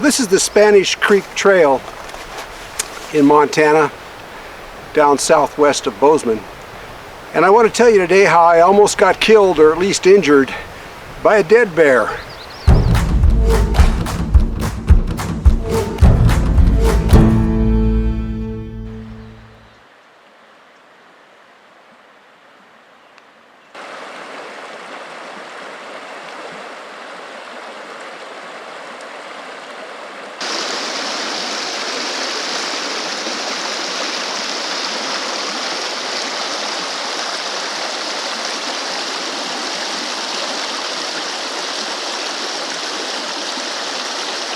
This is the Spanish Creek Trail in Montana, down southwest of Bozeman. And I want to tell you today how I almost got killed, or at least injured, by a dead bear.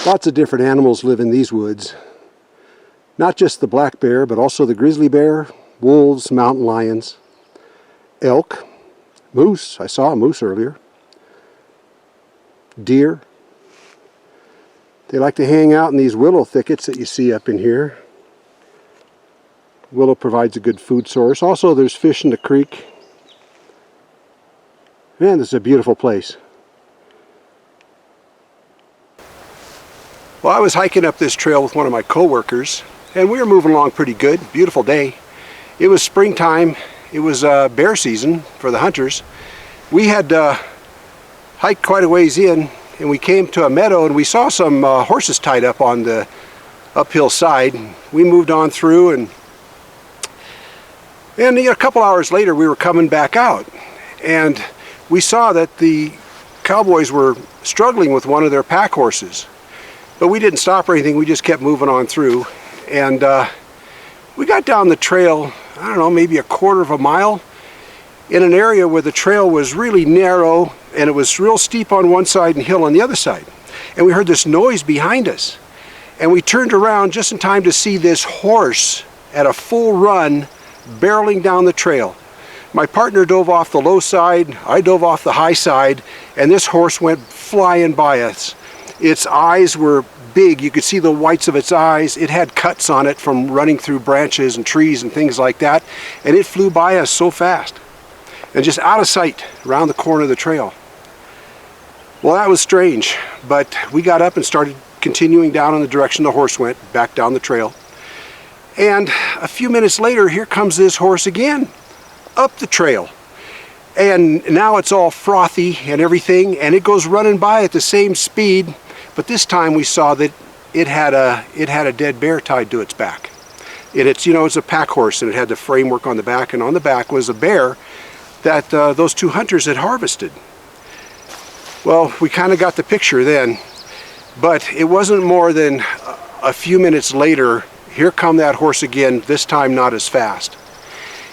Lots of different animals live in these woods. Not just the black bear, but also the grizzly bear, wolves, mountain lions, elk, moose. I saw a moose earlier. Deer. They like to hang out in these willow thickets that you see up in here. Willow provides a good food source. Also, there's fish in the creek. Man, this is a beautiful place. Well, I was hiking up this trail with one of my co-workers, and we were moving along pretty good. Beautiful day. It was springtime. It was bear season for the hunters. We had hiked quite a ways in, and we came to a meadow, and we saw some horses tied up on the uphill side. We moved on through, and a couple hours later, we were coming back out, and we saw that the cowboys were struggling with one of their pack horses. But we didn't stop or anything, we just kept moving on through. And we got down the trail, I don't know, maybe a quarter of a mile, in an area where the trail was really narrow and it was real steep on one side and hill on the other side. And we heard this noise behind us. And we turned around just in time to see this horse at a full run barreling down the trail. My partner dove off the low side, I dove off the high side, and this horse went flying by us. Its eyes were big. You could see the whites of its eyes. It had cuts on it from running through branches and trees and things like that. And it flew by us so fast. And just out of sight around the corner of the trail. Well, that was strange. But we got up and started continuing down in the direction the horse went, back down the trail. And a few minutes later, here comes this horse again, up the trail. And now it's all frothy and everything, and it goes running by at the same speed. But this time we saw that it had a dead bear tied to its back. And it's, you know, it's a pack horse, and it had the framework on the back, and on the back was a bear that those two hunters had harvested. Well, we kind of got the picture then, but it wasn't more than a few minutes later, here come that horse again, this time not as fast.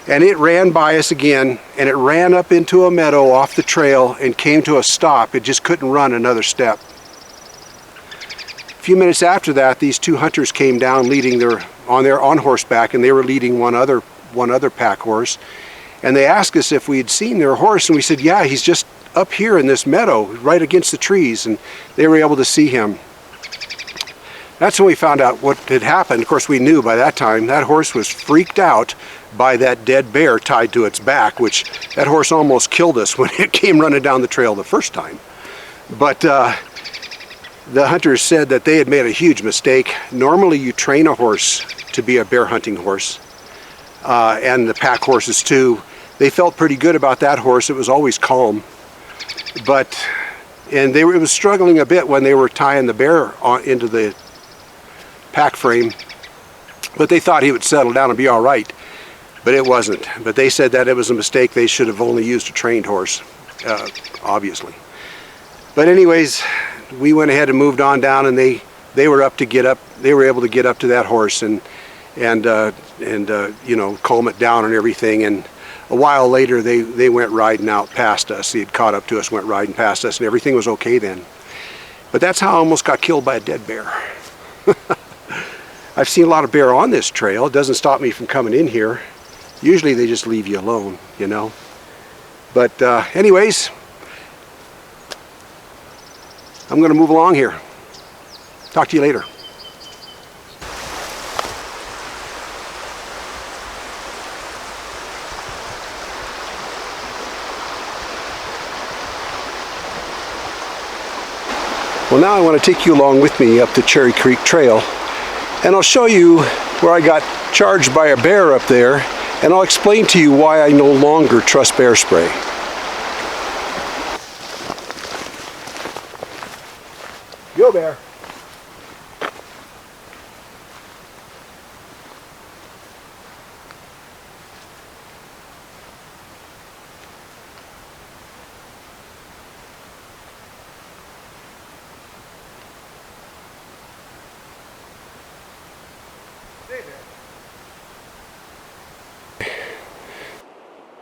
And it ran by us again, and it ran up into a meadow off the trail and came to a stop. It just couldn't run another step. A few minutes after that, these two hunters came down leading on horseback, and they were leading one other pack horse. And they asked us if we had seen their horse, and we said, yeah, he's just up here in this meadow, right against the trees, and they were able to see him. That's when we found out what had happened. Of course, we knew by that time that horse was freaked out by that dead bear tied to its back, which that horse almost killed us when it came running down the trail the first time. But the hunters said that they had made a huge mistake. Normally you train a horse to be a bear hunting horse, and the pack horses too. They felt pretty good about that horse. It was always calm. And it was struggling a bit when they were tying the bear into the pack frame, but they thought he would settle down and be all right. But it wasn't. But they said that it was a mistake. They should have only used a trained horse, obviously. But anyways, we went ahead and moved on down, and they were up to get up. They were able to get up to that horse and you know, calm it down and everything. And a while later, they went riding out past us. They had caught up to us, went riding past us, and everything was okay then. But that's how I almost got killed by a dead bear. I've seen a lot of bear on this trail. It doesn't stop me from coming in here. Usually they just leave you alone, you know. But anyways, I'm going to move along here. Talk to you later. Well, Well, now I want to take you along with me up the Cherry Creek Trail, and I'll show you where I got charged by a bear up there, and I'll explain to you why I no longer trust bear spray. Go bear.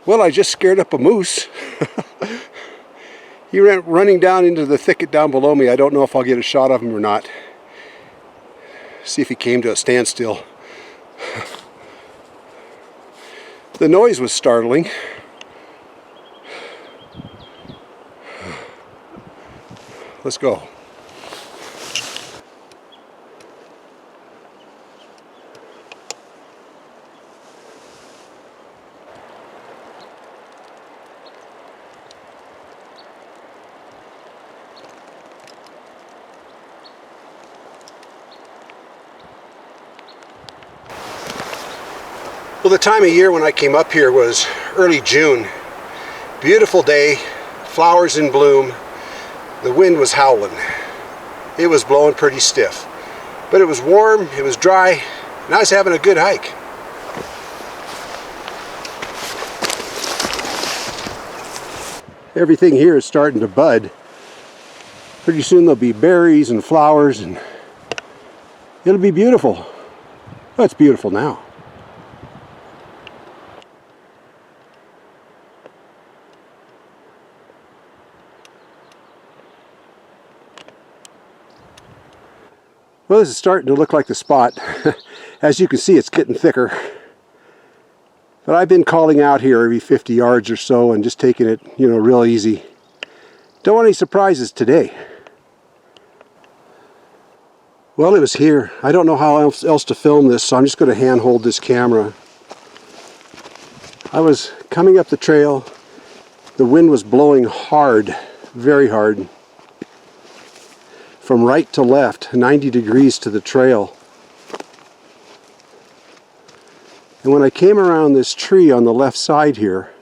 Well, I just scared up a moose. He ran running down into the thicket down below me. I don't know if I'll get a shot of him or not. See if he came to a standstill. The noise was startling. Let's go. Well, the time of year when I came up here was early June. Beautiful day, flowers in bloom. The wind was howling. It was blowing pretty stiff. But it was warm, it was dry, and I was having a good hike. Everything here is starting to bud. Pretty soon there'll be berries and flowers, and it'll be beautiful. Well, it's beautiful now. Well, this is starting to look like the spot. As you can see, it's getting thicker. But I've been calling out here every 50 yards or so and just taking it, real easy. Don't want any surprises today. Well, it was here. I don't know how else to film this, so I'm just going to hand hold this camera. I was coming up the trail. The wind was blowing hard, very hard. From right to left, 90 degrees to the trail. And when I came around this tree on the left side here,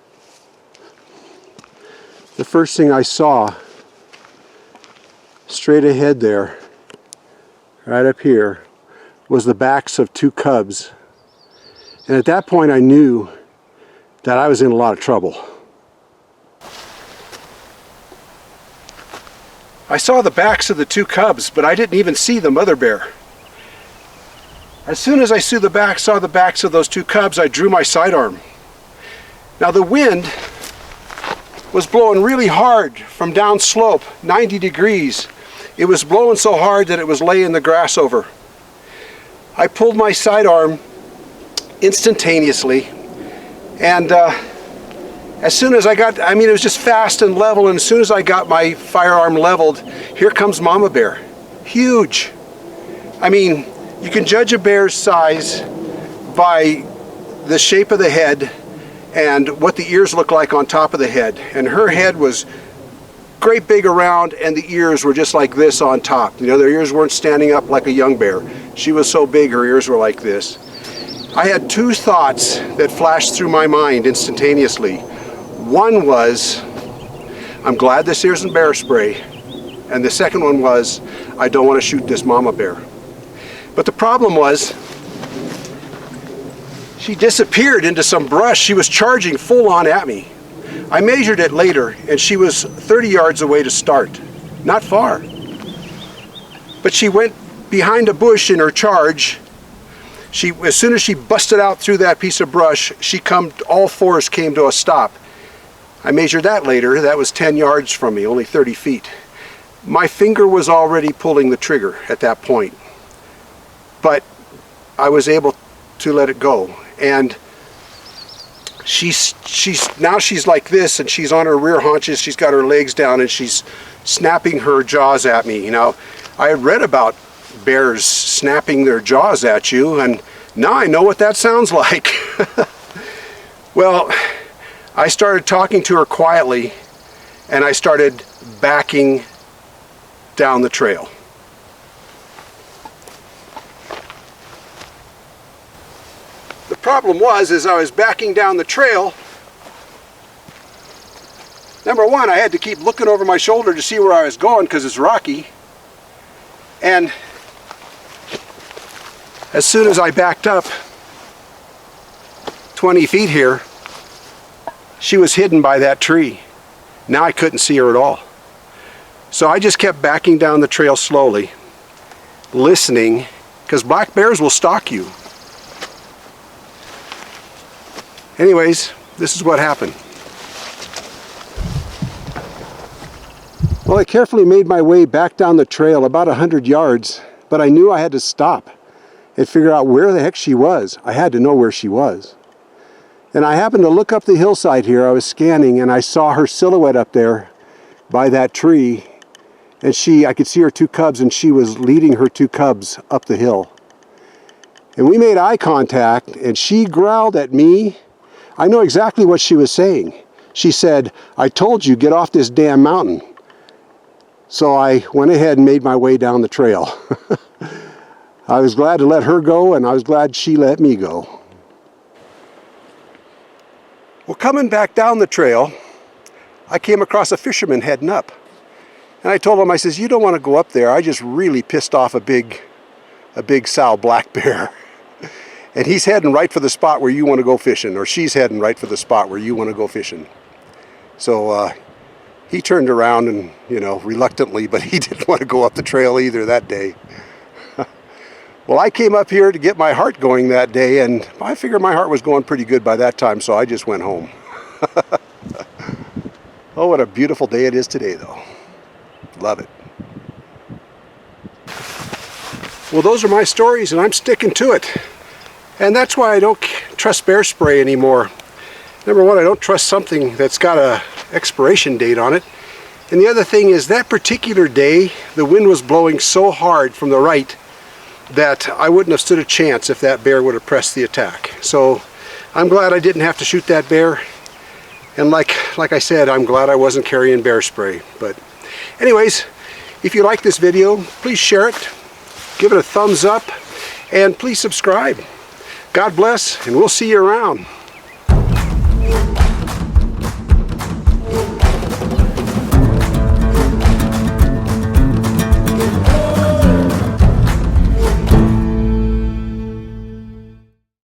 the first thing I saw, straight ahead there, right up here, was the backs of two cubs. And at that point I knew that I was in a lot of trouble. I saw the backs of the two cubs, but I didn't even see the mother bear. As soon as I saw the backs of those two cubs, I drew my sidearm. Now the wind was blowing really hard from downslope, 90 degrees. It was blowing so hard that it was laying the grass over. I pulled my sidearm instantaneously, and as soon as it was just fast and level, and as soon as I got my firearm leveled, here comes Mama Bear. Huge. I mean, you can judge a bear's size by the shape of the head and what the ears look like on top of the head. And her head was great big around, and the ears were just like this on top. Their ears weren't standing up like a young bear. She was so big, her ears were like this. I had two thoughts that flashed through my mind instantaneously. One was, I'm glad this isn't bear spray. And the second one was, I don't want to shoot this mama bear. But the problem was, she disappeared into some brush. She was charging full on at me. I measured it later, and she was 30 yards away to start. Not far. But she went behind a bush in her charge. As soon as she busted out through that piece of brush, all fours came to a stop. I measured that later. That was 10 yards from me, only 30 feet. My finger was already pulling the trigger at that point. But I was able to let it go. And now she's like this, and she's on her rear haunches. She's got her legs down, and she's snapping her jaws at me. I had read about bears snapping their jaws at you, and now I know what that sounds like. Well, I started talking to her quietly, and I started backing down the trail. problem was, as I was backing down the trail, number one, I had to keep looking over my shoulder to see where I was going because it's rocky. And as soon as I backed up 20 feet here, she was hidden by that tree. Now I couldn't see her at all. So I just kept backing down the trail slowly, listening, because black bears will stalk you. Anyways, this is what happened. Well, I carefully made my way back down the trail about 100 yards, but I knew I had to stop and figure out where the heck she was. I had to know where she was. And I happened to look up the hillside here. I was scanning and I saw her silhouette up there by that tree. And I could see her two cubs, and she was leading her two cubs up the hill. And we made eye contact, and she growled at me. I know exactly what she was saying. She said, "I told you, get off this damn mountain." So I went ahead and made my way down the trail. I was glad to let her go, and I was glad she let me go. Well, coming back down the trail, I came across a fisherman heading up. And I told him, I says, "You don't want to go up there. I just really pissed off a big sow black bear. And he's heading right for the spot where you want to go fishing, or she's heading right for the spot where you want to go fishing." So he turned around and, reluctantly, but he didn't want to go up the trail either that day. Well, I came up here to get my heart going that day, and I figured my heart was going pretty good by that time, so I just went home. Oh, what a beautiful day it is today, though. Love it. Well, those are my stories, and I'm sticking to it. And that's why I don't trust Bearspray anymore. Number one, I don't trust something that's got a expiration date on it. And the other thing is, that particular day, the wind was blowing so hard from the right that I wouldn't have stood a chance if that bear would have pressed the attack. So I'm glad I didn't have to shoot that bear. And like I said, I'm glad I wasn't carrying Bearspray. But anyways, if you like this video, please share it, give it a thumbs up, and please subscribe. God bless, and we'll see you around.